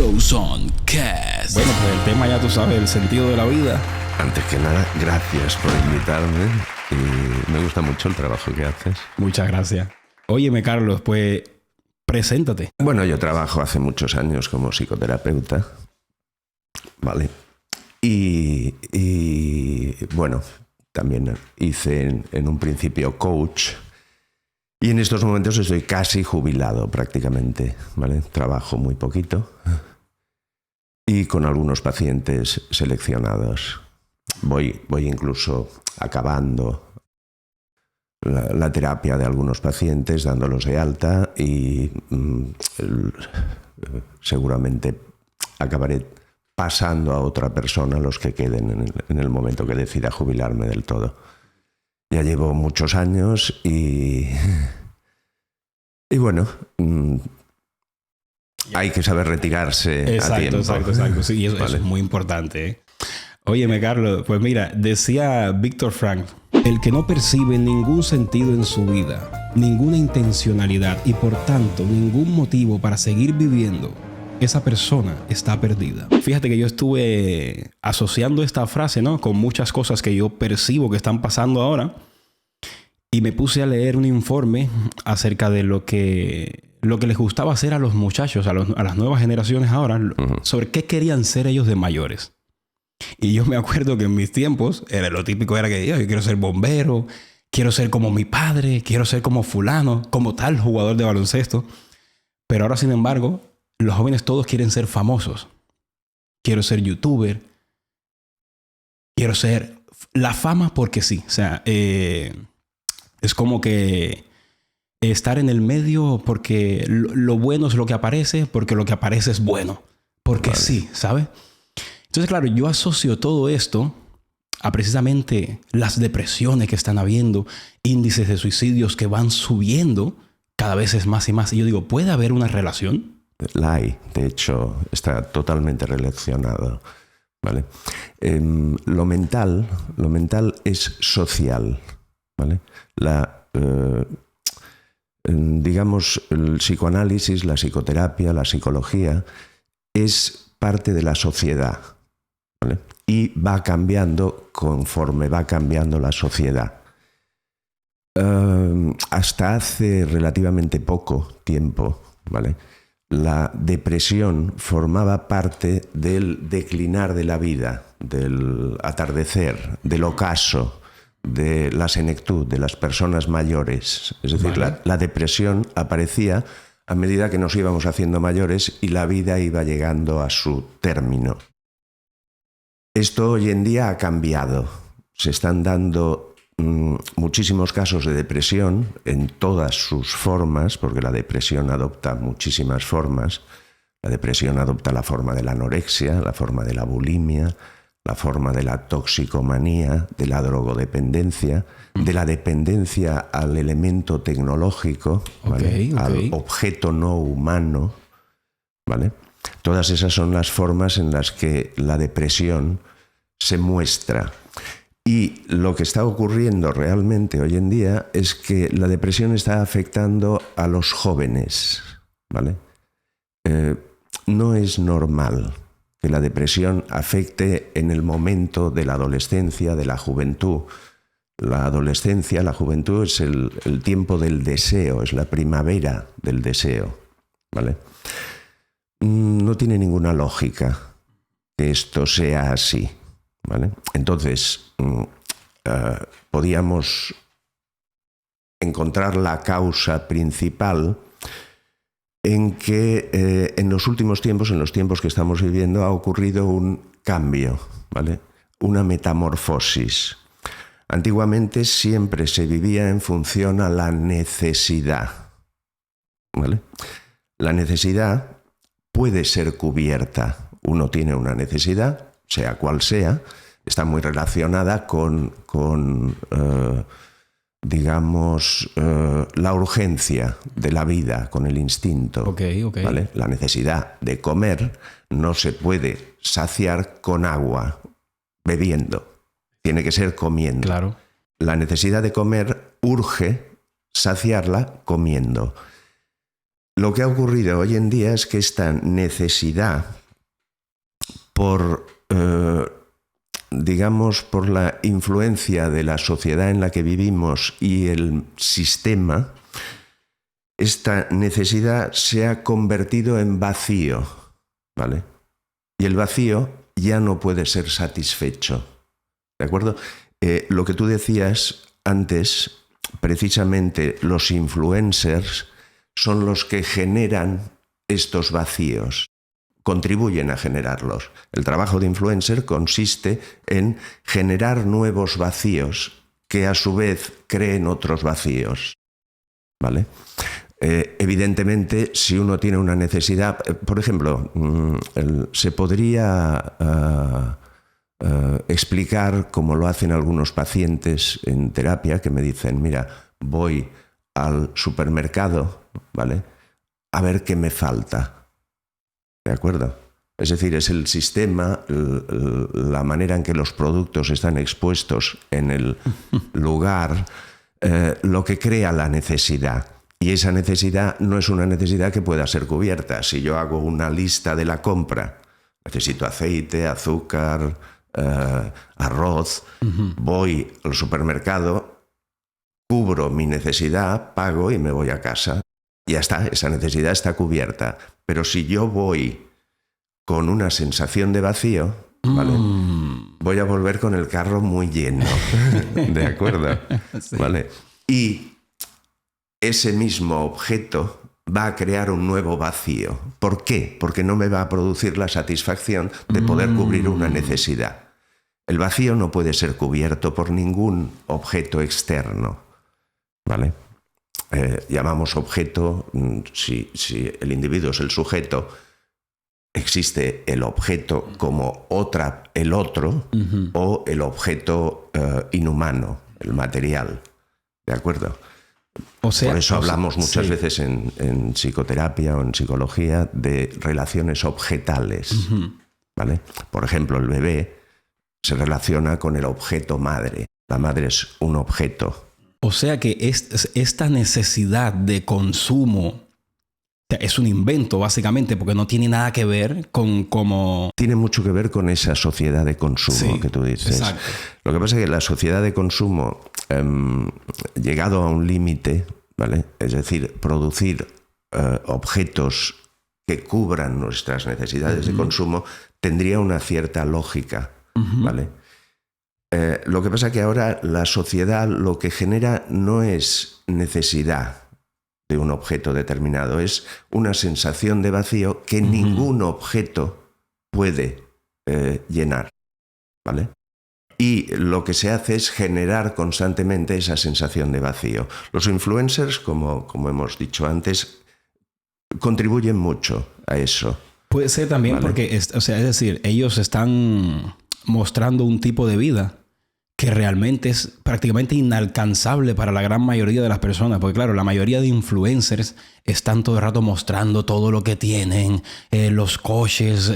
Flow Zone Cast. Bueno, pues el tema ya tú sabes, el sentido de la vida. Antes que nada, gracias por invitarme y me gusta mucho el trabajo que haces. Muchas gracias. Óyeme, Carlos, pues preséntate. Bueno, yo trabajo hace muchos años como psicoterapeuta, ¿vale? Y bueno, también hice en un principio coach y en estos momentos estoy casi jubilado prácticamente, ¿vale? Trabajo muy poquito y con algunos pacientes seleccionados. Voy incluso acabando la terapia de algunos pacientes, dándolos de alta y seguramente acabaré pasando a otra persona los que queden en el momento que decida jubilarme del todo. Ya llevo muchos años y bueno, hay que saber retirarse a tiempo. Exacto. Sí, eso Vale. es muy importante, ¿eh? Óyeme, Carlos, pues mira, decía Víctor Frank, el que no percibe ningún sentido en su vida, ninguna intencionalidad y por tanto ningún motivo para seguir viviendo, esa persona está perdida. Fíjate que yo estuve asociando esta frase, ¿no?, con muchas cosas que yo percibo que están pasando ahora y me puse a leer un informe acerca de lo que les gustaba hacer a los muchachos, a las nuevas generaciones ahora, sobre qué querían ser ellos de mayores. Y yo me acuerdo que en mis tiempos lo típico era que yo quiero ser bombero, quiero ser como mi padre, quiero ser como fulano, como tal jugador de baloncesto. Pero ahora, sin embargo, los jóvenes todos quieren ser famosos. Quiero ser youtuber. Quiero ser la fama porque sí. O sea, es como que estar en el medio porque lo bueno es lo que aparece, porque lo que aparece es bueno. Porque vale. Sí, ¿sabes? Entonces, claro, yo asocio todo esto a precisamente las depresiones que están habiendo, índices de suicidios que van subiendo cada vez es más y más. Y yo digo, ¿puede haber una relación? La hay, de hecho, está totalmente relacionado, ¿vale? Lo mental es social, ¿vale? Digamos, el psicoanálisis, la psicoterapia, la psicología es parte de la sociedad, ¿vale? Y va cambiando conforme va cambiando la sociedad. Hasta hace relativamente poco tiempo, ¿vale?, la depresión formaba parte del declinar de la vida, del atardecer, del ocaso, de la senectud, de las personas mayores. Es decir, vale. la depresión aparecía a medida que nos íbamos haciendo mayores y la vida iba llegando a su término. Esto hoy en día ha cambiado. Se están dando muchísimos casos de depresión en todas sus formas, porque la depresión adopta muchísimas formas. La depresión adopta la forma de la anorexia, la forma de la bulimia, la forma de la toxicomanía, de la drogodependencia, de la dependencia al elemento tecnológico, ¿vale? Okay. Al objeto no humano, ¿vale? Todas esas son las formas en las que la depresión se muestra. Y lo que está ocurriendo realmente hoy en día es que la depresión está afectando a los jóvenes, ¿vale? No es normal que la depresión afecte en el momento de la adolescencia, de la juventud. La adolescencia, la juventud es el tiempo del deseo, es la primavera del deseo, ¿vale? No tiene ninguna lógica que esto sea así, ¿vale? Entonces, podíamos encontrar la causa principal en que en los últimos tiempos, en los tiempos que estamos viviendo, ha ocurrido un cambio, ¿vale? Una metamorfosis. Antiguamente siempre se vivía en función a la necesidad, ¿vale? La necesidad puede ser cubierta. Uno tiene una necesidad, sea cual sea, está muy relacionada con digamos, la urgencia de la vida, con el instinto. Okay. ¿Vale? La necesidad de comer no se puede saciar con agua, bebiendo. Tiene que ser comiendo. Claro. La necesidad de comer urge saciarla comiendo. Lo que ha ocurrido hoy en día es que esta necesidad por, digamos, por la influencia de la sociedad en la que vivimos y el sistema, esta necesidad se ha convertido en vacío, ¿vale? Y el vacío ya no puede ser satisfecho, ¿de acuerdo? Lo que tú decías antes, precisamente los influencers son los que generan estos vacíos, contribuyen a generarlos. El trabajo de influencer consiste en generar nuevos vacíos que a su vez creen otros vacíos, ¿vale? Evidentemente, si uno tiene una necesidad, por ejemplo, se podría explicar, como lo hacen algunos pacientes en terapia, que me dicen, mira, voy al supermercado, ¿vale?, a ver qué me falta. ¿De acuerdo? Es decir, es el sistema, la manera en que los productos están expuestos en el lugar, lo que crea la necesidad. Y esa necesidad no es una necesidad que pueda ser cubierta. Si yo hago una lista de la compra, necesito aceite, azúcar, arroz, voy al supermercado, cubro mi necesidad, pago y me voy a casa. Ya está, esa necesidad está cubierta. Pero si yo voy con una sensación de vacío, ¿vale?, voy a volver con el carro muy lleno. ¿De acuerdo? Sí. ¿Vale? Y ese mismo objeto va a crear un nuevo vacío. ¿Por qué? Porque no me va a producir la satisfacción de poder cubrir una necesidad. El vacío no puede ser cubierto por ningún objeto externo, ¿vale? Llamamos objeto, si el individuo es el sujeto, existe el objeto como el otro, o el objeto inhumano, el material, ¿de acuerdo? O sea, por eso hablamos muchas sí. veces en psicoterapia o en psicología de relaciones objetales, ¿vale? Por ejemplo, el bebé se relaciona con el objeto madre. La madre es un objeto. O sea que esta necesidad de consumo es un invento, básicamente, porque no tiene nada que ver con cómo... Tiene mucho que ver con esa sociedad de consumo, sí, que tú dices. Exacto. Lo que pasa es que la sociedad de consumo, llegado a un límite, ¿vale?, es decir, producir objetos que cubran nuestras necesidades de consumo, tendría una cierta lógica, ¿vale? Lo que pasa es que ahora la sociedad lo que genera no es necesidad de un objeto determinado, es una sensación de vacío que ningún objeto puede llenar, ¿vale? Y lo que se hace es generar constantemente esa sensación de vacío. Los influencers, como hemos dicho antes, contribuyen mucho a eso. Puede ser también, ¿vale?, porque, es decir, ellos están mostrando un tipo de vida que realmente es prácticamente inalcanzable para la gran mayoría de las personas. Porque claro, la mayoría de influencers están todo el rato mostrando todo lo que tienen, los coches,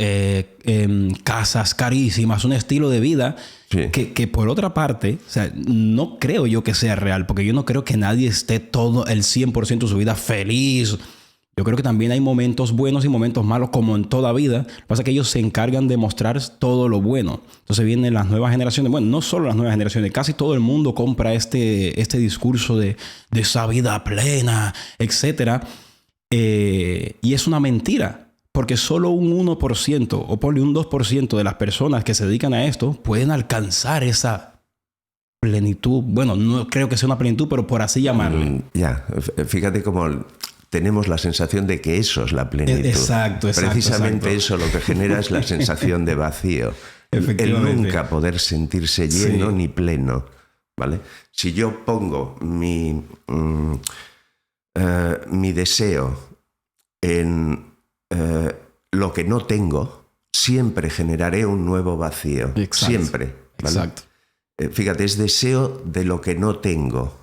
casas carísimas, un estilo de vida, sí, que por otra parte, o sea, no creo yo que sea real, porque yo no creo que nadie esté todo el 100% de su vida feliz. Yo creo que también hay momentos buenos y momentos malos, como en toda vida. Lo que pasa es que ellos se encargan de mostrar todo lo bueno. Entonces vienen las nuevas generaciones. Bueno, no solo las nuevas generaciones. Casi todo el mundo compra este discurso de esa vida plena, etc. Y es una mentira. Porque solo un 1%, o ponle un 2% de las personas que se dedican a esto pueden alcanzar esa plenitud. Bueno, no creo que sea una plenitud, pero por así llamarle. Ya, fíjate cómo... tenemos la sensación de que eso es la plenitud. Exacto. Precisamente eso lo que genera es la sensación de vacío. El nunca poder sentirse lleno, sí, ni pleno, ¿vale? Si yo pongo mi deseo en lo que no tengo, siempre generaré un nuevo vacío. Exacto. Siempre, ¿vale? Exacto. Fíjate, es deseo de lo que no tengo.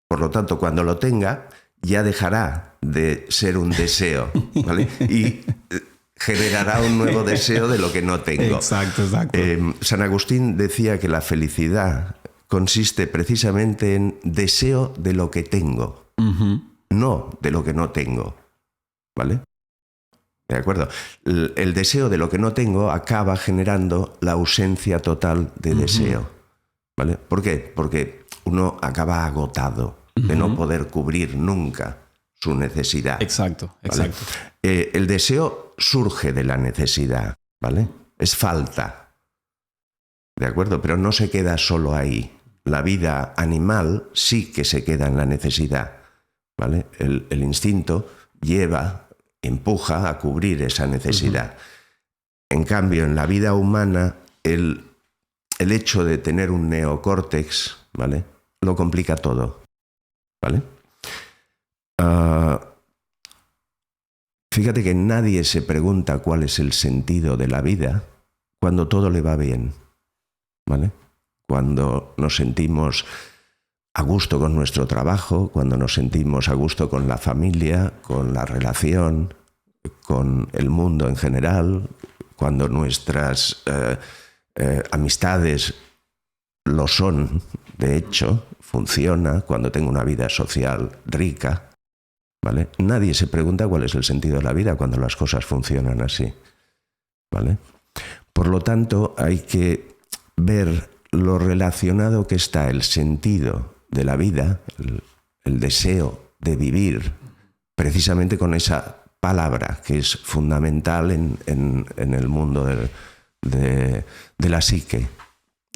Por lo tanto, cuando lo tenga, ya dejará de ser un deseo, ¿vale? Y generará un nuevo deseo de lo que no tengo. Exacto. San Agustín decía que la felicidad consiste precisamente en deseo de lo que tengo, no de lo que no tengo. ¿vale? ¿De acuerdo? El deseo de lo que no tengo acaba generando la ausencia total de deseo, ¿vale? ¿Por qué? Porque uno acaba agotado de no poder cubrir nunca su necesidad. Exacto, ¿vale? exacto. El deseo surge de la necesidad, ¿vale? Es falta, ¿de acuerdo? Pero no se queda solo ahí. La vida animal sí que se queda en la necesidad, ¿vale? El instinto empuja a cubrir esa necesidad. En cambio, en la vida humana, el hecho de tener un neocórtex, ¿vale?, lo complica todo, ¿vale? Fíjate que nadie se pregunta cuál es el sentido de la vida cuando todo le va bien, ¿vale? Cuando nos sentimos a gusto con nuestro trabajo, cuando nos sentimos a gusto con la familia, con la relación, con el mundo en general, cuando nuestras amistades lo son, de hecho, funciona, cuando tengo una vida social rica, ¿vale? Nadie se pregunta cuál es el sentido de la vida cuando las cosas funcionan así, ¿vale? Por lo tanto, hay que ver lo relacionado que está el sentido de la vida, el deseo de vivir, precisamente con esa palabra que es fundamental en el mundo de la psique.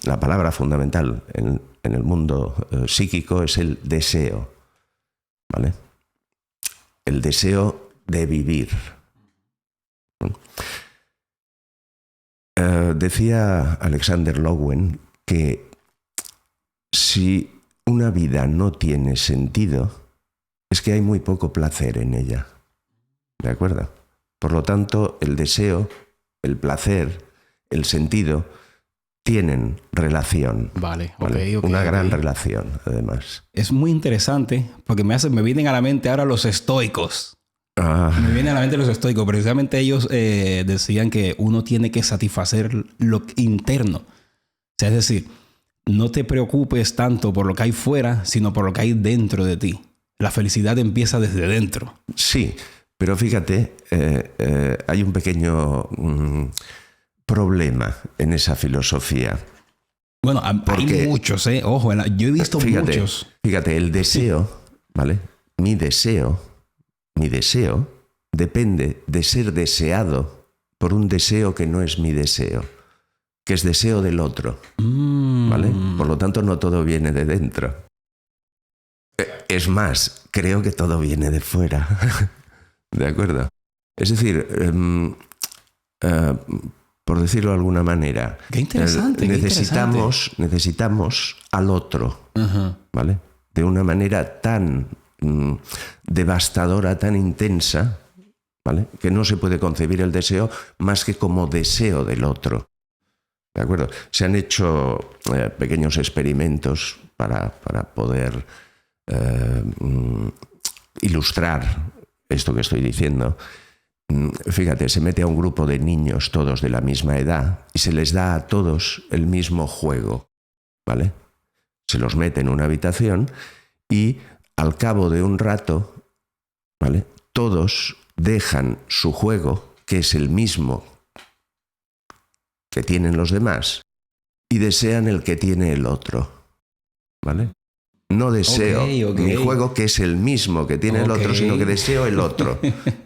La palabra fundamental en el mundo psíquico es el deseo, ¿vale? El deseo de vivir. Decía Alexander Lowen que si una vida no tiene sentido, es que hay muy poco placer en ella. ¿De acuerdo? Por lo tanto, el deseo, el placer, el sentido tienen relación. Vale. ¿Vale? Ok, una gran ok. relación, además. Es muy interesante porque me vienen a la mente ahora los estoicos. Me vienen a la mente los estoicos. Precisamente ellos decían que uno tiene que satisfacer lo interno. O sea, es decir, no te preocupes tanto por lo que hay fuera, sino por lo que hay dentro de ti. La felicidad empieza desde dentro. Sí, pero fíjate, hay un pequeño problema en esa filosofía. Bueno, hay muchos, ¿eh? Ojo, yo he visto muchos. Fíjate, el deseo, ¿vale? Mi deseo depende de ser deseado por un deseo que no es mi deseo, que es deseo del otro, ¿vale? Por lo tanto, no todo viene de dentro. Es más, creo que todo viene de fuera. ¿De acuerdo? Es decir, por decirlo de alguna manera, Qué interesante, necesitamos al otro, ¿vale? De una manera tan devastadora, tan intensa, ¿vale?, que no se puede concebir el deseo más que como deseo del otro. ¿De acuerdo? Se han hecho pequeños experimentos para poder ilustrar esto que estoy diciendo. Fíjate, se mete a un grupo de niños todos de la misma edad y se les da a todos el mismo juego, ¿vale? Se los mete en una habitación y al cabo de un rato, ¿vale?, todos dejan su juego, que es el mismo que tienen los demás, y desean el que tiene el otro, ¿vale? No deseo mi juego, que es el mismo que tiene el otro, sino que deseo el otro,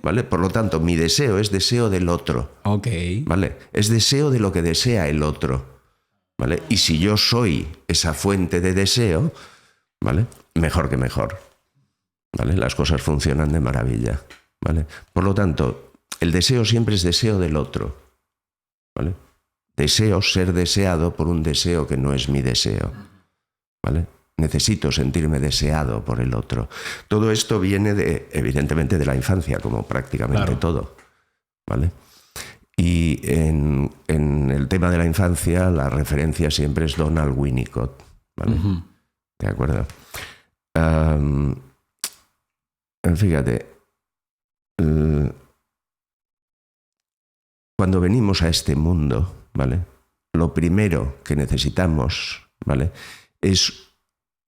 ¿vale? Por lo tanto, mi deseo es deseo del otro, ¿vale? Es deseo de lo que desea el otro, ¿vale? Y si yo soy esa fuente de deseo, ¿vale?, mejor que mejor, ¿vale? Las cosas funcionan de maravilla, ¿vale? Por lo tanto, el deseo siempre es deseo del otro, ¿vale? Deseo ser deseado por un deseo que no es mi deseo, ¿vale? Necesito sentirme deseado por el otro. Todo esto viene evidentemente de la infancia, como prácticamente todo, ¿vale? Y en el tema de la infancia, la referencia siempre es Donald Winnicott, ¿vale? ¿De acuerdo? Fíjate, cuando venimos a este mundo, ¿vale?, lo primero que necesitamos, ¿vale?, es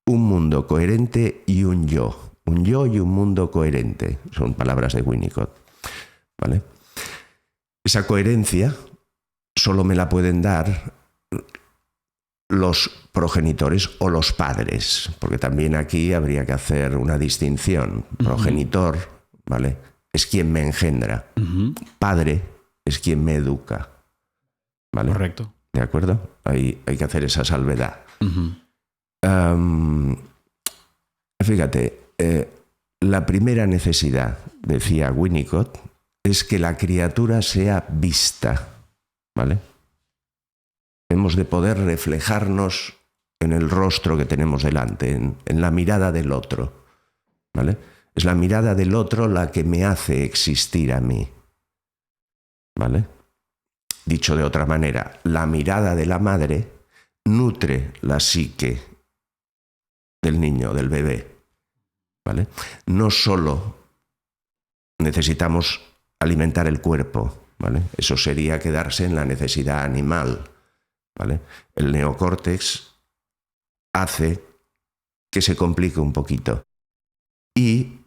un mundo coherente y un yo y un mundo coherente. Son palabras de Winnicott. ¿vale? Esa coherencia solo me la pueden dar los progenitores o los padres, porque también aquí habría que hacer una distinción. Progenitor, ¿vale?, es quien me engendra. Padre es quien me educa, ¿vale? Correcto. ¿De acuerdo? Hay que hacer esa salvedad. Fíjate, la primera necesidad, decía Winnicott, es que la criatura sea vista, ¿vale? Hemos de poder reflejarnos en el rostro que tenemos delante, en la mirada del otro, ¿vale? Es la mirada del otro la que me hace existir a mí, ¿vale? Dicho de otra manera, la mirada de la madre nutre la psique del niño, del bebé, ¿vale? No solo necesitamos alimentar el cuerpo, ¿vale? Eso sería quedarse en la necesidad animal, ¿vale? El neocórtex hace que se complique un poquito. Y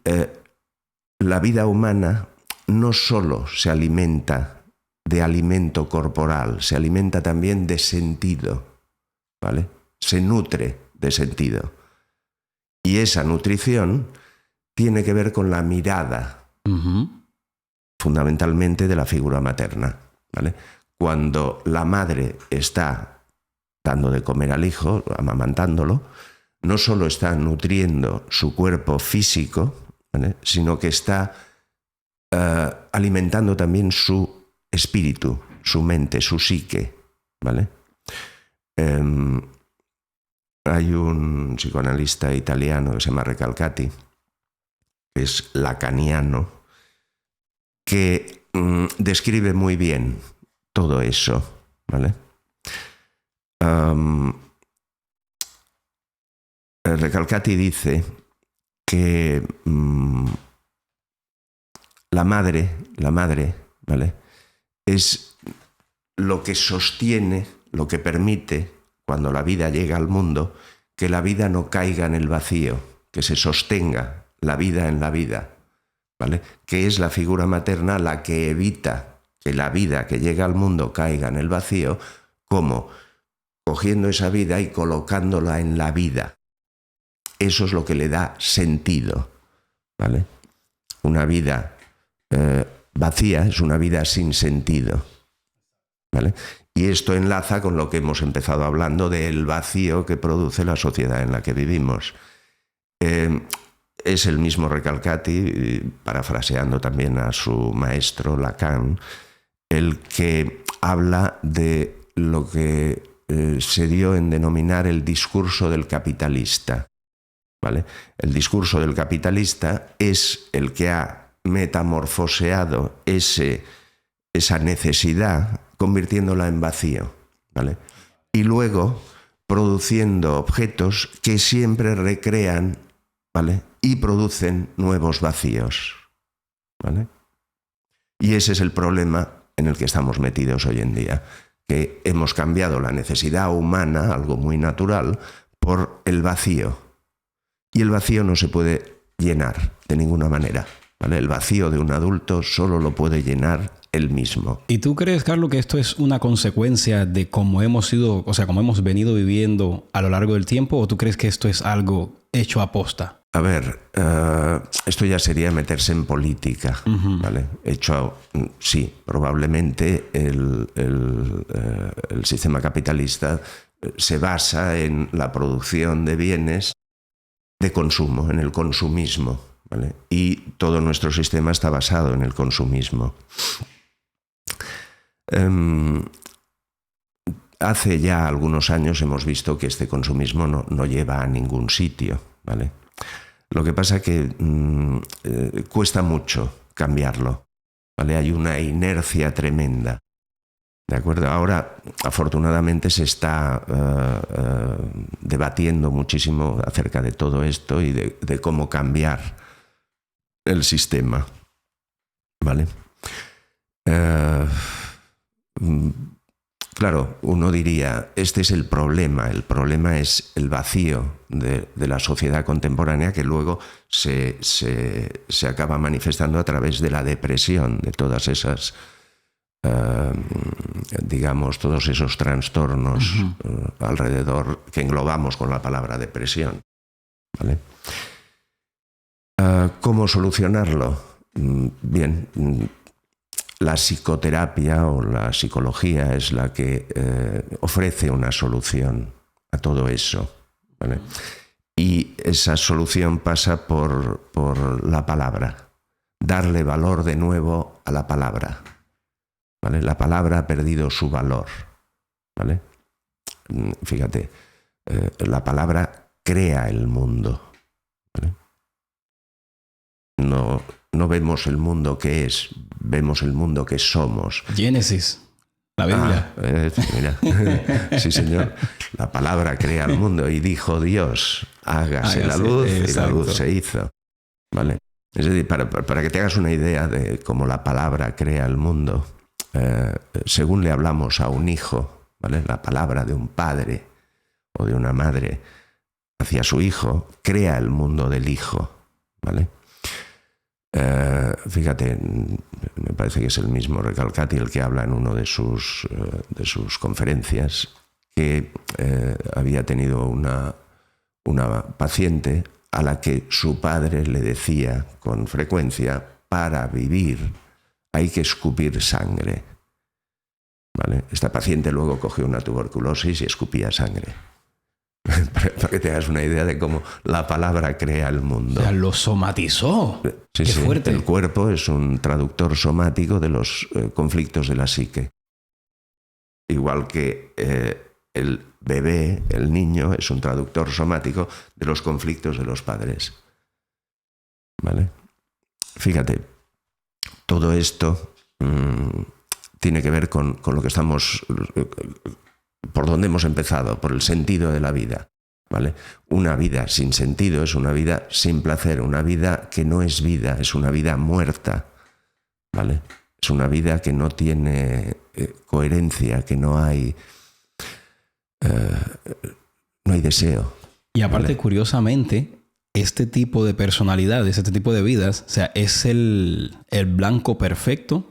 la vida humana no solo se alimenta de alimento corporal, se alimenta también de sentido, ¿vale? Se nutre de sentido. Y esa nutrición tiene que ver con la mirada, fundamentalmente de la figura materna, ¿vale? Cuando la madre está dando de comer al hijo, amamantándolo, no solo está nutriendo su cuerpo físico, ¿vale?, sino que está alimentando también su espíritu, su mente, su psique, ¿vale? Hay un psicoanalista italiano que se llama Recalcati, que es lacaniano, que describe muy bien todo eso, ¿vale? Recalcati dice que la madre, ¿vale?, es lo que sostiene, lo que permite, cuando la vida llega al mundo, que la vida no caiga en el vacío, que se sostenga la vida en la vida, ¿vale? Que es la figura materna la que evita que la vida que llega al mundo caiga en el vacío, como cogiendo esa vida y colocándola en la vida. Eso es lo que le da sentido, ¿vale? Una vida vacía es una vida sin sentido, ¿vale? Y esto enlaza con lo que hemos empezado hablando del vacío que produce la sociedad en la que vivimos. Es el mismo Recalcati, parafraseando también a su maestro Lacan, el que habla de lo que se dio en denominar el discurso del capitalista, ¿vale? El discurso del capitalista es el que ha metamorfoseado esa necesidad, convirtiéndola en vacío, ¿vale? Y luego produciendo objetos que siempre recrean, ¿vale?, y producen nuevos vacíos, ¿vale? Y ese es el problema en el que estamos metidos hoy en día, que hemos cambiado la necesidad humana, algo muy natural, por el vacío. Y el vacío no se puede llenar de ninguna manera, ¿vale? El vacío de un adulto solo lo puede llenar él mismo. ¿Y tú crees, Carlos, que esto es una consecuencia de cómo hemos sido, o sea, cómo hemos venido viviendo a lo largo del tiempo, o tú crees que esto es algo hecho a posta? A ver, esto ya sería meterse en política, ¿vale? Sí, probablemente el sistema capitalista se basa en la producción de bienes de consumo, en el consumismo, ¿vale? Y todo nuestro sistema está basado en el consumismo. Hace ya algunos años hemos visto que este consumismo no lleva a ningún sitio, ¿vale? Lo que pasa es que cuesta mucho cambiarlo, ¿vale? Hay una inercia tremenda, ¿de acuerdo? Ahora, afortunadamente, se está debatiendo muchísimo acerca de todo esto y de cómo cambiar el sistema, ¿vale? Claro, claro, uno diría, este es el problema es el vacío de la sociedad contemporánea que luego se acaba manifestando a través de la depresión, de todas esas, digamos, todos esos trastornos alrededor que englobamos con la palabra depresión, ¿vale? ¿Cómo solucionarlo? Bien, la psicoterapia o la psicología es la que ofrece una solución a todo eso, ¿vale? Y esa solución pasa por la palabra, darle valor de nuevo a la palabra, ¿vale? La palabra ha perdido su valor, ¿vale? Fíjate, la palabra crea el mundo, ¿vale? No vemos el mundo que es, vemos el mundo que somos. Génesis, la Biblia. Mira. Sí, señor. La palabra crea el mundo y dijo Dios, hágase la luz, y la luz se hizo. ¿Vale? Es decir, para que te hagas una idea de cómo la palabra crea el mundo, según le hablamos a un hijo, ¿vale? La palabra de un padre o de una madre hacia su hijo crea el mundo del hijo, ¿vale? Fíjate, me parece que es el mismo Recalcati el que habla en una de sus conferencias, que había tenido una paciente a la que su padre le decía con frecuencia: para vivir hay que escupir sangre, ¿vale? Esta paciente luego cogió una tuberculosis y escupía sangre. Para que te hagas una idea de cómo la palabra crea el mundo. O sea, lo somatizó. Sí, Qué fuerte. El cuerpo es un traductor somático de los conflictos de la psique. Igual que el bebé, el niño, es un traductor somático de los conflictos de los padres. ¿Vale? Fíjate, todo esto tiene que ver con lo que estamos... por donde hemos empezado, por el sentido de la vida, ¿vale? Una vida sin sentido es una vida sin placer, una vida que no es vida, es una vida muerta, ¿vale? Es una vida que no tiene coherencia, que no hay deseo. Y aparte, ¿vale? Curiosamente, este tipo de personalidades, este tipo de vidas, o sea, es el blanco perfecto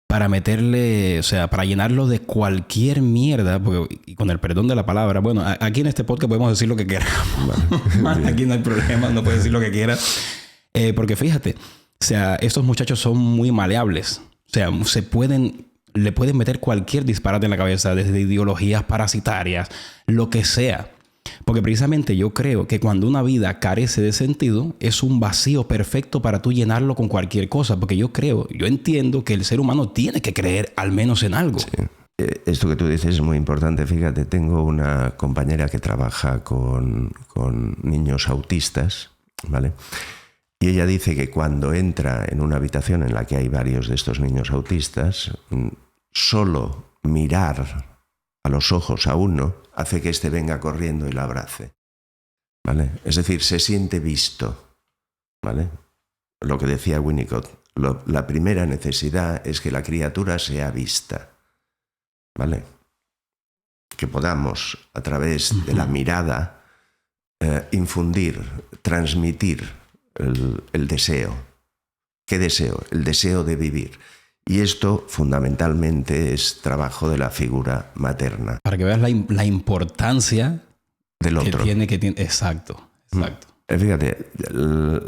para meterle, o sea, para llenarlo de cualquier mierda, porque, y con el perdón de la palabra, bueno, aquí en este podcast podemos decir lo que queramos. Vale. Aquí no hay problema, no puedes decir lo que quieras. Porque fíjate, o sea, estos muchachos son muy maleables. O sea, le pueden meter cualquier disparate en la cabeza, desde ideologías parasitarias, lo que sea. Porque precisamente yo creo que cuando una vida carece de sentido, es un vacío perfecto para tú llenarlo con cualquier cosa. Porque yo entiendo que el ser humano tiene que creer al menos en algo. Sí. Esto que tú dices es muy importante. Fíjate, tengo una compañera que trabaja con niños autistas, ¿vale? Y ella dice que cuando entra en una habitación en la que hay varios de estos niños autistas, solo mirar a los ojos a uno hace que éste venga corriendo y la abrace, ¿vale? Es decir, se siente visto, ¿vale? Lo que decía Winnicott, la primera necesidad es que la criatura sea vista, ¿vale? Que podamos, a través de la mirada, infundir, transmitir el deseo. ¿Qué deseo? El deseo de vivir. Y esto fundamentalmente es trabajo de la figura materna. Para que veas la importancia del otro. Que tiene. Exacto. Fíjate,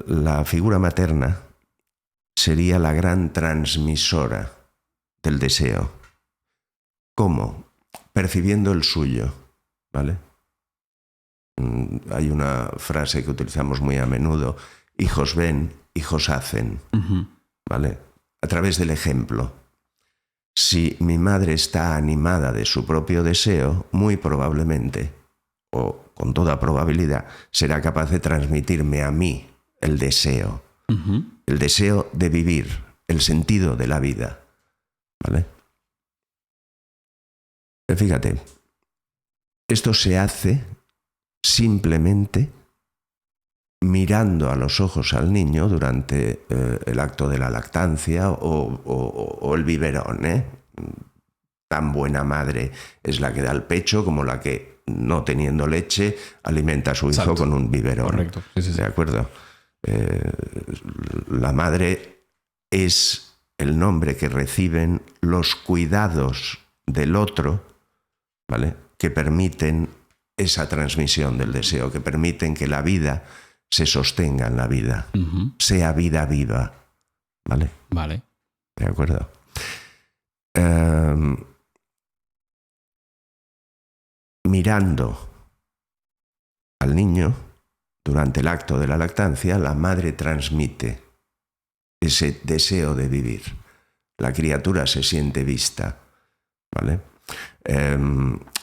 la figura materna sería la gran transmisora del deseo. ¿Cómo? Percibiendo el suyo, ¿vale? Hay una frase que utilizamos muy a menudo: hijos ven, hijos hacen, ¿vale? A través del ejemplo. Si mi madre está animada de su propio deseo, muy probablemente, o con toda probabilidad, será capaz de transmitirme a mí el deseo. El deseo de vivir, el sentido de la vida, ¿vale? Fíjate, esto se hace simplemente mirando a los ojos al niño durante el acto de la lactancia o el biberón, Tan buena madre es la que da el pecho como la que, no teniendo leche, alimenta a su hijo Exacto. con un biberón. Correcto. Sí, sí, sí. ¿De acuerdo? La madre es el nombre que reciben los cuidados del otro, ¿vale? Que permiten esa transmisión del deseo, que permiten que la vida se sostenga en la vida, sea vida viva, ¿vale? Vale. ¿De acuerdo? Mirando al niño durante el acto de la lactancia, la madre transmite ese deseo de vivir. La criatura se siente vista, ¿vale?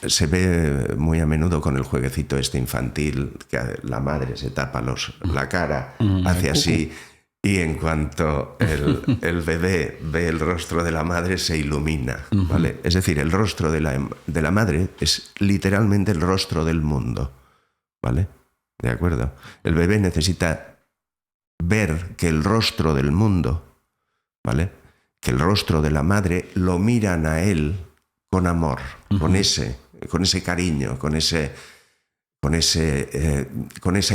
Se ve muy a menudo con el jueguecito este infantil, que la madre se tapa la cara, hace así, y en cuanto el bebé ve el rostro de la madre, se ilumina, ¿vale? Es decir, el rostro de la madre es literalmente el rostro del mundo, ¿vale? ¿De acuerdo? El bebé necesita ver que el rostro del mundo, ¿vale? Que el rostro de la madre lo miran a él con amor, con ese cariño, con esa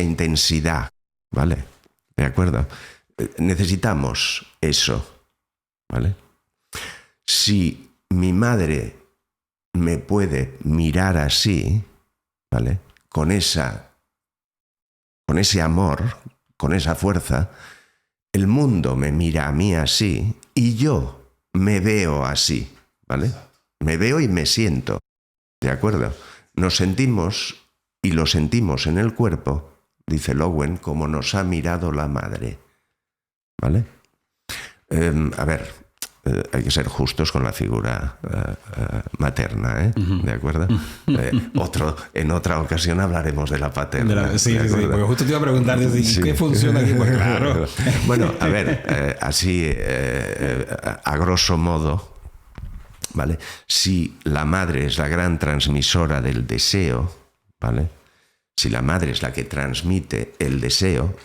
intensidad, ¿vale? ¿De acuerdo? Necesitamos eso, ¿vale? Si mi madre me puede mirar así, ¿vale? Con ese amor, con esa fuerza, el mundo me mira a mí así y yo me veo así, ¿vale? Me veo y me siento, ¿de acuerdo? Nos sentimos y lo sentimos en el cuerpo, dice Lowen, como nos ha mirado la madre, ¿vale? A ver, hay que ser justos con la figura materna, ¿eh? ¿De acuerdo? En otra ocasión hablaremos de la paterna. Sí, porque justo te iba a preguntar ¿qué funciona aquí? Pues claro. Bueno, a ver, así a grosso modo, ¿vale? Si la madre es la gran transmisora del deseo, ¿vale? Si la madre es la que transmite el deseo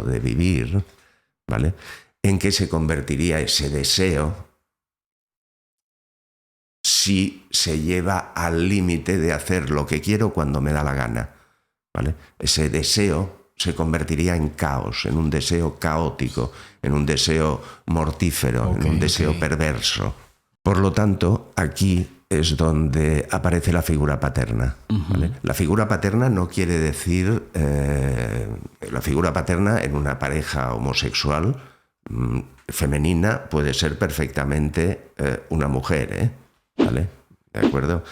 de vivir, ¿vale? ¿En qué se convertiría ese deseo si se lleva al límite de hacer lo que quiero cuando me da la gana? ¿Vale? Ese deseo se convertiría en caos, en un deseo caótico, en un deseo mortífero, en un deseo perverso. Por lo tanto, aquí es donde aparece la figura paterna, ¿vale? La figura paterna no quiere decir la figura paterna en una pareja homosexual femenina puede ser perfectamente una mujer, ¿vale? ¿De acuerdo?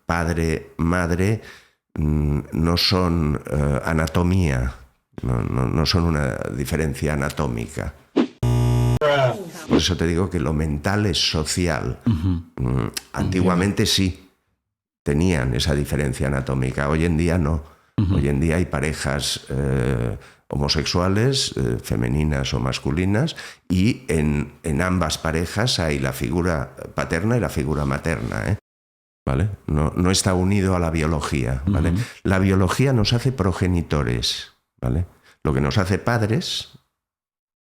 Padre, madre no son anatomía, no son una diferencia anatómica. Por eso te digo que lo mental es social. Antiguamente sí tenían esa diferencia anatómica, hoy en día no. Hoy en día hay parejas homosexuales, femeninas o masculinas, y en ambas parejas hay la figura paterna y la figura materna, ¿vale? No está unido a la biología, ¿vale? La biología nos hace progenitores, ¿vale? Lo que nos hace padres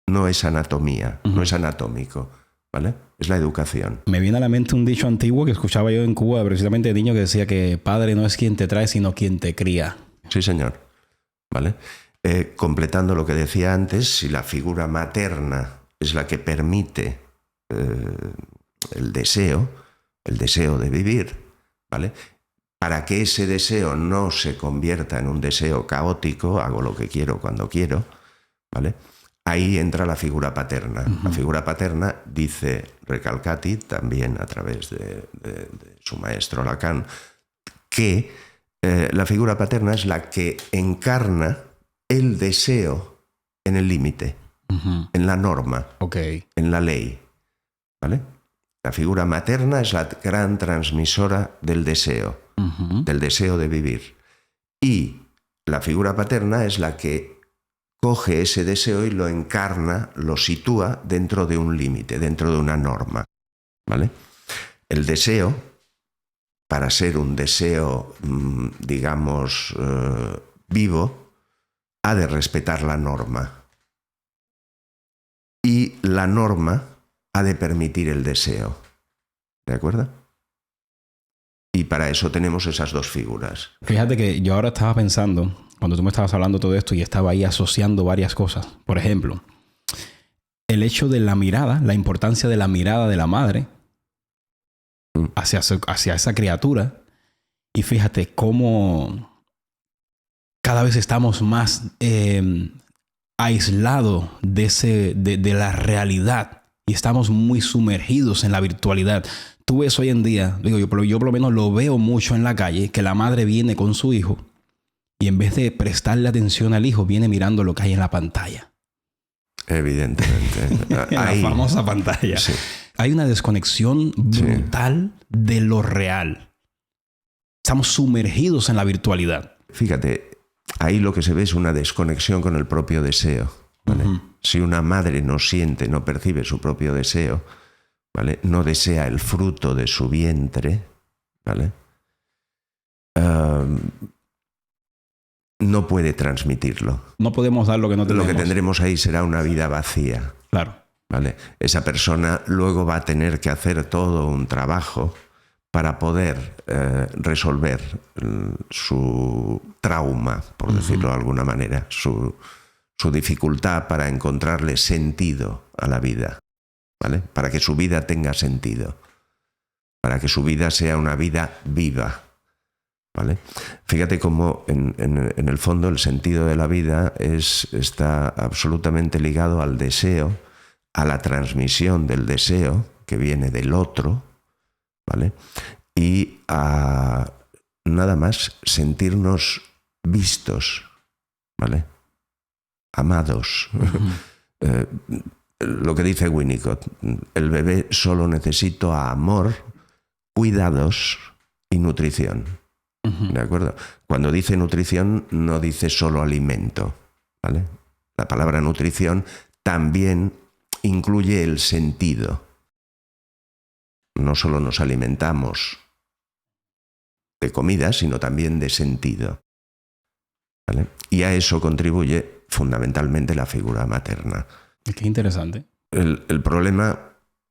no es anatomía, no es anatómico, ¿vale? Es la educación. Me viene a la mente un dicho antiguo que escuchaba yo en Cuba, precisamente de niño, que decía que padre no es quien te trae, sino quien te cría. Sí, señor. ¿Vale? Completando lo que decía antes, si la figura materna es la que permite el deseo de vivir, ¿vale? Para que ese deseo no se convierta en un deseo caótico, hago lo que quiero cuando quiero, ¿vale? Ahí entra la figura paterna. La figura paterna, dice Recalcati, también a través de su maestro Lacan, que la figura paterna es la que encarna el deseo en el límite, en la norma, en la ley, ¿vale? La figura materna es la gran transmisora del deseo de vivir. Y la figura paterna es la que coge ese deseo y lo encarna, lo sitúa dentro de un límite, dentro de una norma, ¿vale? El deseo, para ser un deseo, digamos, vivo, ha de respetar la norma. Y la norma ha de permitir el deseo. ¿De acuerdo? Y para eso tenemos esas dos figuras. Fíjate que yo ahora estaba pensando, cuando tú me estabas hablando de todo esto, y estaba ahí asociando varias cosas. Por ejemplo, el hecho de la mirada, la importancia de la mirada de la madre hacia esa criatura. Y fíjate cómo cada vez estamos más aislados de la realidad y estamos muy sumergidos en la virtualidad. Tú ves hoy en día, digo yo por lo menos lo veo mucho en la calle, que la madre viene con su hijo y en vez de prestarle atención al hijo, viene mirando lo que hay en la pantalla. Evidentemente. La famosa pantalla. Sí. Hay una desconexión brutal de lo real. Estamos sumergidos en la virtualidad. Fíjate, ahí lo que se ve es una desconexión con el propio deseo, ¿vale? Si una madre no siente, no percibe su propio deseo, ¿vale? No desea el fruto de su vientre, ¿vale? No puede transmitirlo. No podemos dar lo que no tenemos. Lo que tendremos ahí será una vida vacía. Claro. ¿Vale? Esa persona luego va a tener que hacer todo un trabajo para poder resolver su trauma, por decirlo de alguna manera, su dificultad para encontrarle sentido a la vida, ¿vale? Para que su vida tenga sentido, para que su vida sea una vida viva, ¿vale? Fíjate cómo en el fondo el sentido de la vida está absolutamente ligado al deseo, a la transmisión del deseo que viene del otro, ¿vale? Y a nada más sentirnos vistos, ¿vale? Amados. Lo que dice Winnicott, el bebé solo necesita amor, cuidados y nutrición. ¿De acuerdo? Cuando dice nutrición no dice solo alimento, ¿vale? La palabra nutrición también incluye el sentido. No solo nos alimentamos de comida, sino también de sentido, ¿vale? Y a eso contribuye fundamentalmente la figura materna. Qué interesante. El problema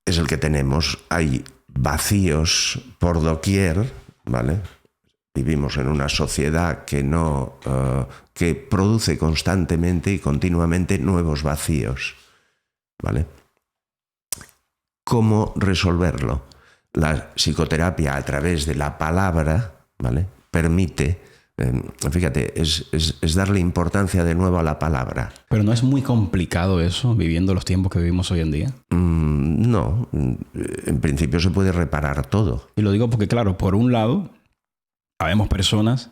es el que tenemos. Hay vacíos por doquier, ¿vale? Vivimos en una sociedad que produce constantemente y continuamente nuevos vacíos, ¿vale? ¿Cómo resolverlo? La psicoterapia a través de la palabra, ¿vale? Permite, fíjate, es darle importancia de nuevo a la palabra. Pero no es muy complicado eso, viviendo los tiempos que vivimos hoy en día. No, en principio se puede reparar todo. Y lo digo porque, claro, por un lado, habemos personas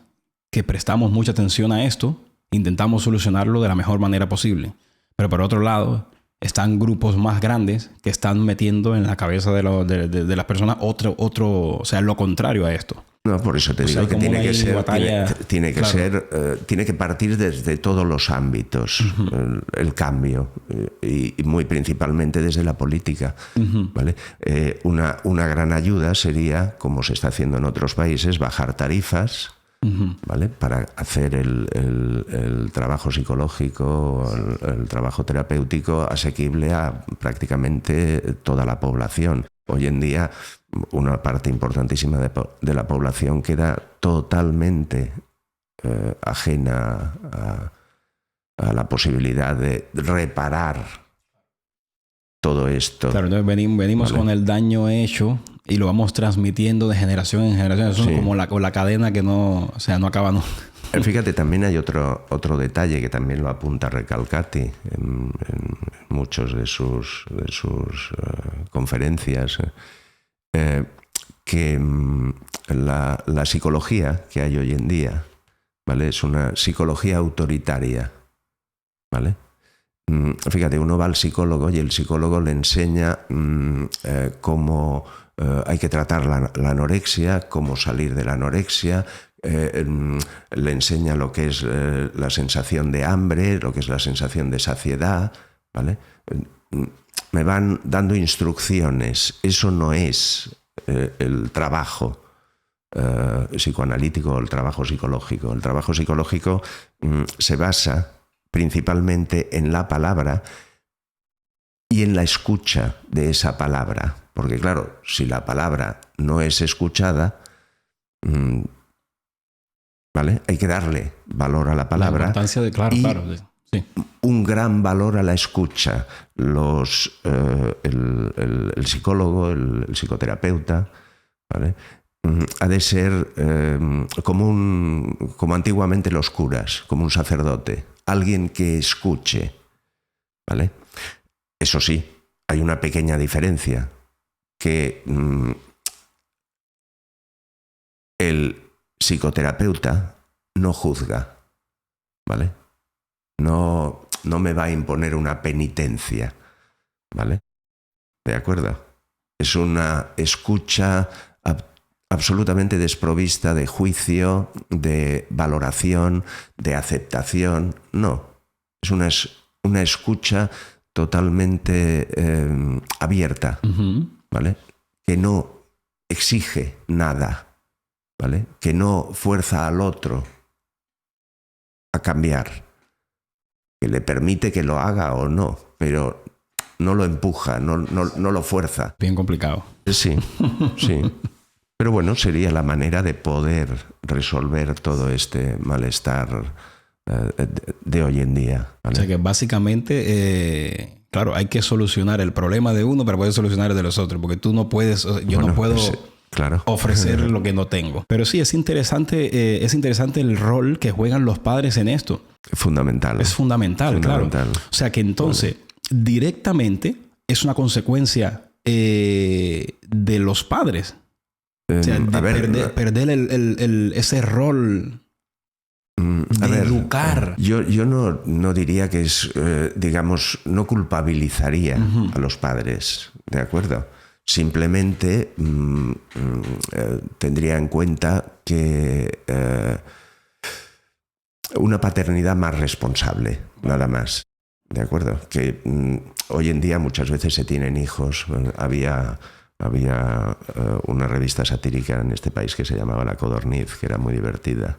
que prestamos mucha atención a esto, intentamos solucionarlo de la mejor manera posible. Pero por otro lado, están grupos más grandes que están metiendo en la cabeza de las personas o sea, lo contrario a esto. No, por eso te digo que tiene que partir desde todos los ámbitos, el cambio, y muy principalmente desde la política, ¿vale? Una gran ayuda sería, como se está haciendo en otros países, bajar tarifas, ¿vale? Para hacer el trabajo psicológico, el trabajo terapéutico asequible a prácticamente toda la población. Hoy en día una parte importantísima de la población queda totalmente ajena a la posibilidad de reparar todo esto. Claro, entonces venimos, ¿vale? Con el daño hecho y lo vamos transmitiendo de generación en generación. Eso es como la cadena que no acaba nunca. Fíjate, también hay otro detalle que también lo apunta Recalcati en muchos de sus conferencias, que la psicología que hay hoy en día, ¿vale? Es una psicología autoritaria, ¿vale? Fíjate, uno va al psicólogo y el psicólogo le enseña cómo hay que tratar la anorexia, cómo salir de la anorexia, le enseña lo que es la sensación de hambre, lo que es la sensación de saciedad, ¿vale? Me van dando instrucciones. Eso no es el trabajo psicoanalítico o el trabajo psicológico. El trabajo psicológico se basa principalmente en la palabra y en la escucha de esa palabra. Porque claro, si la palabra no es escuchada, ¿vale? Hay que darle valor a la palabra. La importancia de, claro, sí. Un gran valor a la escucha. El psicólogo, el psicoterapeuta, ¿vale? Ha de ser como antiguamente los curas, como un sacerdote, alguien que escuche, ¿vale? Eso sí, hay una pequeña diferencia, que el psicoterapeuta no juzga, ¿vale? No me va a imponer una penitencia, ¿vale? ¿De acuerdo? Es una escucha absolutamente desprovista de juicio, de valoración, de aceptación. No, es una escucha totalmente abierta, ¿vale? Que no exige nada, ¿vale? Que no fuerza al otro a cambiar, que le permite que lo haga o no, pero no lo empuja, no lo fuerza. Bien complicado. Sí, sí. Pero bueno, sería la manera de poder resolver todo este malestar de hoy en día, ¿vale? O sea que básicamente, claro, hay que solucionar el problema de uno para poder solucionar el de los otros, porque tú no puedes, yo no puedo claro, ofrecer lo que no tengo. Pero sí, es interesante el rol que juegan los padres en esto. Fundamental. Es fundamental, claro. O sea que entonces, directamente, es una consecuencia de los padres. O sea, perder ese rol de educar. Yo no diría que es, digamos, no culpabilizaría a los padres, ¿de acuerdo? Simplemente tendría en cuenta que una paternidad más responsable, nada más, ¿de acuerdo? Que hoy en día muchas veces se tienen hijos. Había una revista satírica en este país que se llamaba La Codorniz, que era muy divertida,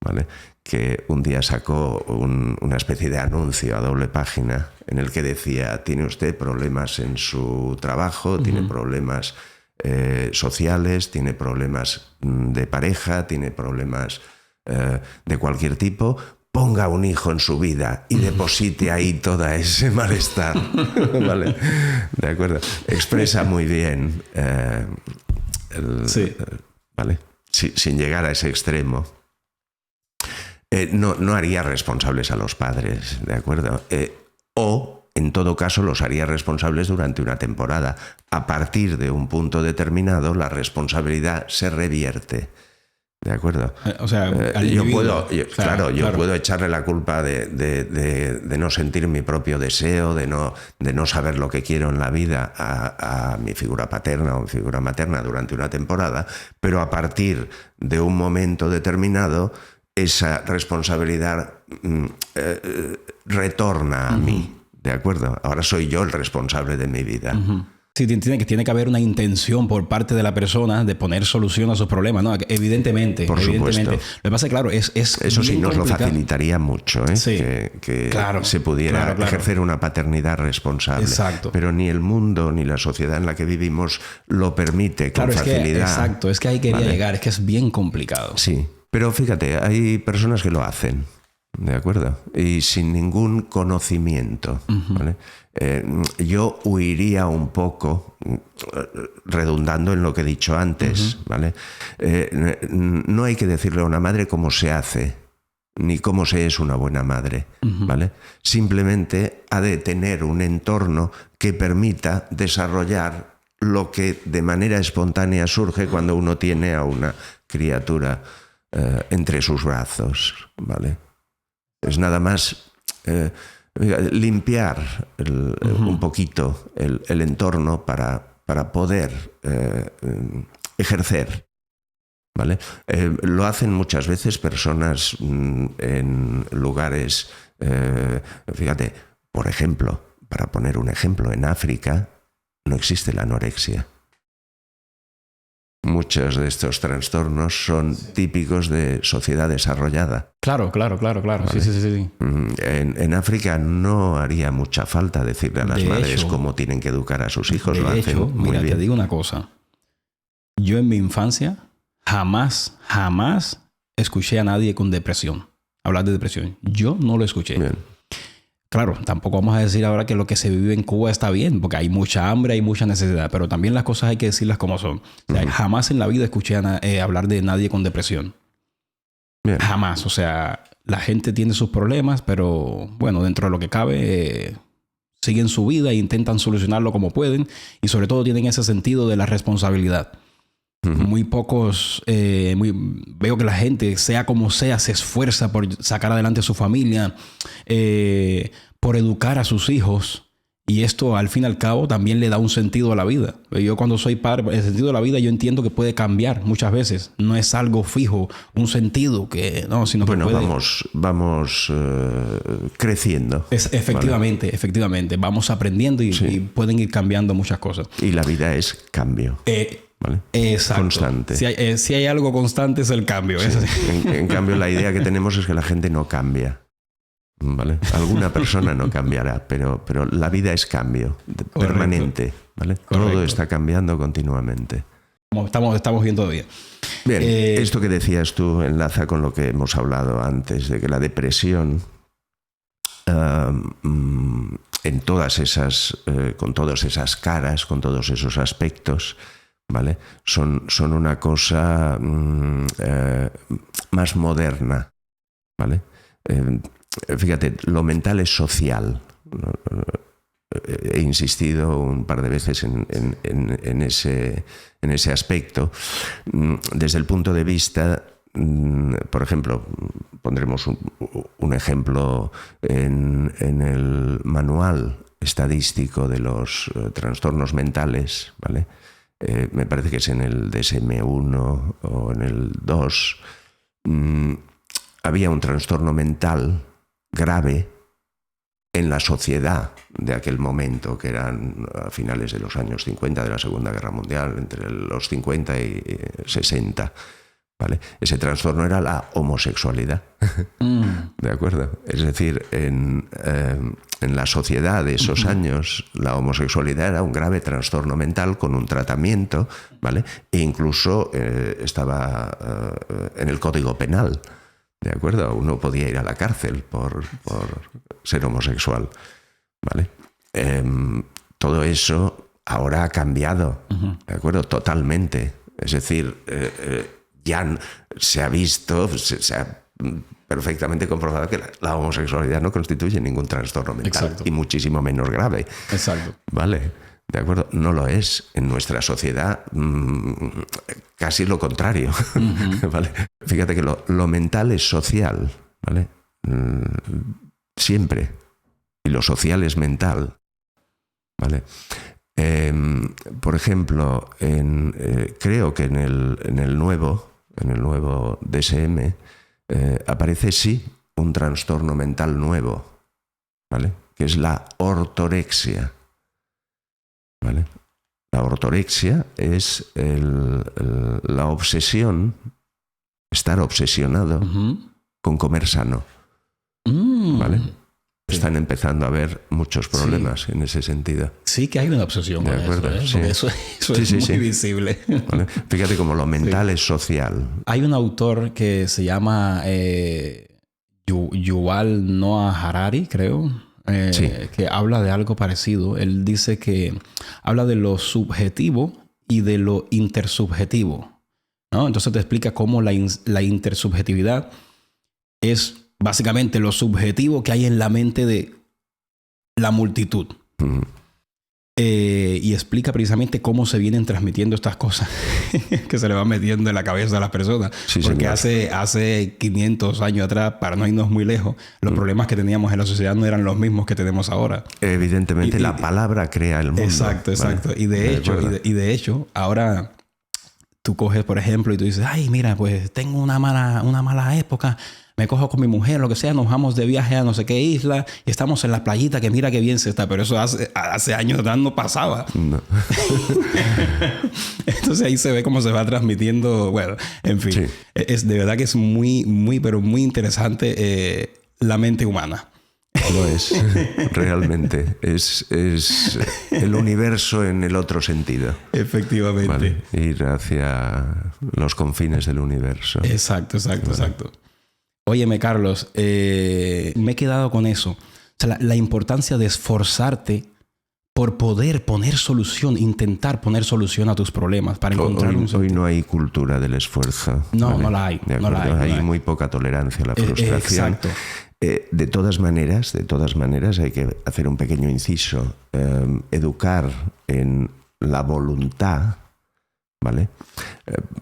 ¿vale? Que un día sacó una especie de anuncio a doble página en el que decía: tiene usted problemas en su trabajo, tiene problemas sociales, tiene problemas de pareja, tiene problemas de cualquier tipo, ponga un hijo en su vida y deposite ahí todo ese malestar. ¿Vale? ¿De acuerdo? Expresa muy bien, ¿vale? Sin llegar a ese extremo. No haría responsables a los padres, ¿de acuerdo? O, en todo caso, los haría responsables durante una temporada. A partir de un punto determinado, la responsabilidad se revierte. ¿De acuerdo? O sea, yo puedo echarle la culpa de no sentir mi propio deseo, de no saber lo que quiero en la vida a mi figura paterna o mi figura materna durante una temporada, pero a partir de un momento determinado, esa responsabilidad retorna a mí. ¿De acuerdo? Ahora soy yo el responsable de mi vida. Sí, tiene que haber una intención por parte de la persona de poner solución a sus problemas, ¿no? Evidentemente. Por supuesto. Lo que pasa es que, claro, es eso sí nos lo facilitaría mucho, ¿eh? Sí. Que se pudiera ejercer una paternidad responsable. Exacto. Pero ni el mundo ni la sociedad en la que vivimos lo permite con facilidad. Es que ahí quería llegar, es que es bien complicado. Sí, pero fíjate, hay personas que lo hacen, ¿de acuerdo? Y sin ningún conocimiento, ¿vale? Yo huiría un poco, redundando en lo que he dicho antes, ¿vale? No hay que decirle a una madre cómo se hace, ni cómo se es una buena madre, ¿vale? Simplemente ha de tener un entorno que permita desarrollar lo que de manera espontánea surge cuando uno tiene a una criatura entre sus brazos, ¿vale? Es nada más limpiar un poquito el entorno para poder ejercer, ¿vale? Lo hacen muchas veces personas en lugares, fíjate, por ejemplo, para poner un ejemplo, en África no existe la anorexia. muchos de estos trastornos son típicos de sociedad desarrollada. Claro. ¿Vale? Sí. En África no haría mucha falta decirle a las madres cómo tienen que educar a sus hijos. Lo hacen muy bien. Te digo una cosa. Yo en mi infancia jamás escuché a nadie con depresión hablar de depresión. Yo no lo escuché. Bien. Claro, tampoco vamos a decir ahora que lo que se vive en Cuba está bien, porque hay mucha hambre, hay mucha necesidad, pero también las cosas hay que decirlas como son. O sea, jamás en la vida escuché hablar de nadie con depresión. Bien. Jamás. O sea, la gente tiene sus problemas, pero bueno, dentro de lo que cabe, siguen su vida e intentan solucionarlo como pueden, y sobre todo tienen ese sentido de la responsabilidad. Muy pocos, veo que la gente, sea como sea, se esfuerza por sacar adelante a su familia, por educar a sus hijos. Y esto, al fin y al cabo, también le da un sentido a la vida. Yo cuando soy padre, el sentido de la vida yo entiendo que puede cambiar muchas veces. No es algo fijo, un sentido que no, sino que puede... vamos creciendo. Efectivamente, ¿vale? Efectivamente. Vamos aprendiendo y pueden ir cambiando muchas cosas. Y la vida es cambio. ¿Vale? Exacto. Constante. Si hay algo constante es el cambio. Sí. En cambio, la idea que tenemos es que la gente no cambia. ¿Vale? Alguna persona no cambiará, pero la vida es cambio permanente. ¿Vale? Todo está cambiando continuamente. Como estamos viendo todavía. Bien, esto que decías tú enlaza con lo que hemos hablado antes, de que la depresión, en todas esas, con todas esas caras, con todos esos aspectos, ¿vale? Son una cosa más moderna, ¿vale? Fíjate, lo mental es social. He insistido un par de veces en ese aspecto. Desde el punto de vista, por ejemplo, pondremos un ejemplo en el manual estadístico de los trastornos mentales, ¿vale? Me parece que es en el DSM-1 o en el 2, había un trastorno mental grave en la sociedad de aquel momento, que eran a finales de los años 50 de la Segunda Guerra Mundial, entre los 50 y 60. ¿Vale? Ese trastorno era la homosexualidad. ¿De acuerdo? Es decir, en la sociedad de esos años, la homosexualidad era un grave trastorno mental con un tratamiento, ¿vale? E incluso estaba en el Código Penal. ¿De acuerdo? Uno podía ir a la cárcel por ser homosexual. ¿Vale? Todo eso ahora ha cambiado. ¿De acuerdo? Totalmente. Es decir, ya se ha visto, se ha perfectamente comprobado que la homosexualidad no constituye ningún trastorno mental. Exacto. Y muchísimo menos grave. Exacto. ¿Vale? ¿De acuerdo? No lo es. En nuestra sociedad casi lo contrario. ¿Vale? Fíjate que lo mental es social, ¿vale? Siempre. Y lo social es mental. ¿Vale? Por ejemplo, creo que en el nuevo DSM aparece sí un trastorno mental nuevo, ¿vale? Que es la ortorexia. ¿Vale? La ortorexia es la obsesión, estar obsesionado con comer sano. ¿Vale? Sí. Están empezando a haber muchos problemas en ese sentido. Sí que hay una obsesión con eso, ¿eh? Sí. Eso es muy visible. ¿Vale? Fíjate cómo lo mental es social. Hay un autor que se llama Yuval Noah Harari, creo. Que habla de algo parecido. Él dice que habla de lo subjetivo y de lo intersubjetivo, ¿no? Entonces te explica cómo la intersubjetividad es básicamente lo subjetivo que hay en la mente de la multitud. Y explica precisamente cómo se vienen transmitiendo estas cosas que se le van metiendo en la cabeza a las personas. Sí, porque hace 500 años atrás, para no irnos muy lejos, los problemas que teníamos en la sociedad no eran los mismos que tenemos ahora. Evidentemente, la palabra crea el mundo. Exacto. ¿Vale? Y de hecho, ahora tú coges, por ejemplo, y tú dices, ay, mira, pues tengo una mala época. me cojo con mi mujer, lo que sea, nos vamos de viaje a no sé qué isla y estamos en la playita, que mira qué bien se está. Pero eso hace años no pasaba. No. Entonces ahí se ve cómo se va transmitiendo. Bueno, en fin. Sí. Es de verdad que es muy, pero muy interesante la mente humana. Lo es, realmente. Es el universo en el otro sentido. Efectivamente. ¿Vale? Ir hacia los confines del universo. Exacto. Óyeme, Carlos, me he quedado con eso. O sea, la importancia de esforzarte por poder poner solución, intentar poner solución a tus problemas para encontrar un Hoy sentido. no hay cultura del esfuerzo. No, ¿vale? no la hay. ¿De No la acuerdo? hay. Hay muy poca tolerancia a la frustración. Exacto. De todas maneras, hay que hacer un pequeño inciso. Educar en la voluntad, ¿vale?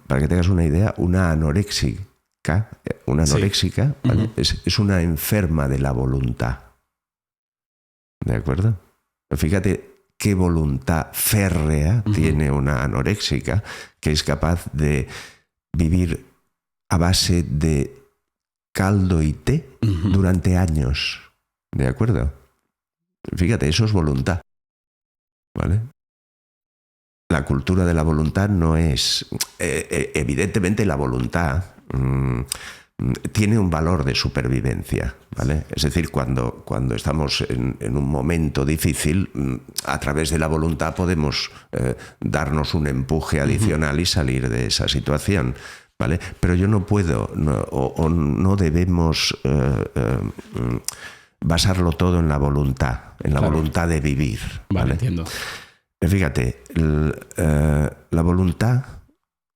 Para que tengas una idea, una anoréxica, ¿vale? Es una enferma de la voluntad. ¿De acuerdo? Fíjate qué voluntad férrea tiene una anoréxica, que es capaz de vivir a base de caldo y té durante años. ¿De acuerdo? Fíjate, eso es voluntad. ¿Vale? La cultura de la voluntad no es... evidentemente la voluntad tiene un valor de supervivencia, ¿vale? Es decir, cuando estamos en un momento difícil, a través de la voluntad podemos darnos un empuje adicional y salir de esa situación, ¿vale? Pero yo no puedo, no debemos basarlo todo en la voluntad, en la voluntad de vivir. Vale, entiendo. Fíjate, la voluntad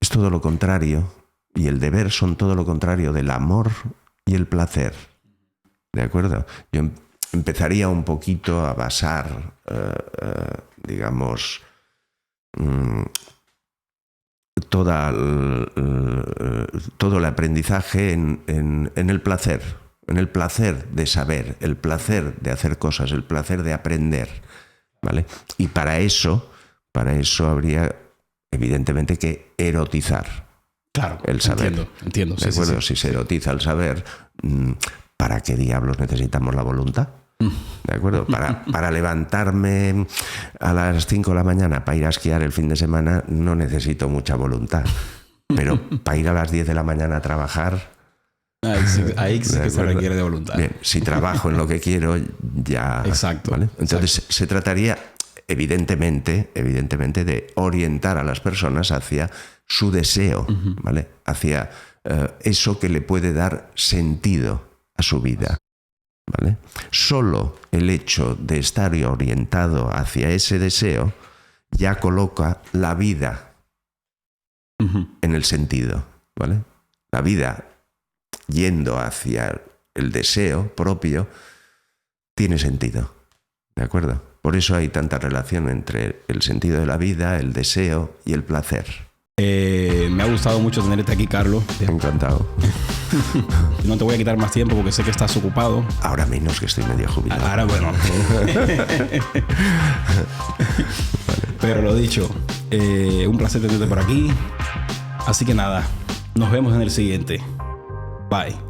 es todo lo contrario y el deber son todo lo contrario del amor y el placer. ¿De acuerdo? Yo empezaría un poquito a basar, digamos, todo el aprendizaje en el placer de saber, el placer de hacer cosas, el placer de aprender, ¿vale? Y para eso habría evidentemente que erotizar. Claro, El saber. Entiendo. ¿De acuerdo? Si se erotiza el saber, ¿para qué diablos necesitamos la voluntad? ¿De acuerdo? Para levantarme a las 5 de la mañana para ir a esquiar el fin de semana no necesito mucha voluntad. Pero para ir a las 10 de la mañana a trabajar... Ahí sí que se requiere de voluntad. Bien, si trabajo en lo que quiero, ya... Exacto. ¿vale? Entonces se trataría, evidentemente, de orientar a las personas hacia su deseo, ¿vale? Hacia eso que le puede dar sentido a su vida, ¿vale? Solo el hecho de estar orientado hacia ese deseo ya coloca la vida en el sentido, ¿vale? La vida yendo hacia el deseo propio tiene sentido, ¿de acuerdo? Por eso hay tanta relación entre el sentido de la vida, el deseo y el placer. Me ha gustado mucho tenerte aquí, Carlos. Encantado. No te voy a quitar más tiempo porque sé que estás ocupado. Ahora menos, que estoy medio jubilado. Ahora, bueno. Pero lo dicho, un placer tenerte por aquí. Así que nada, nos vemos en el siguiente. Bye.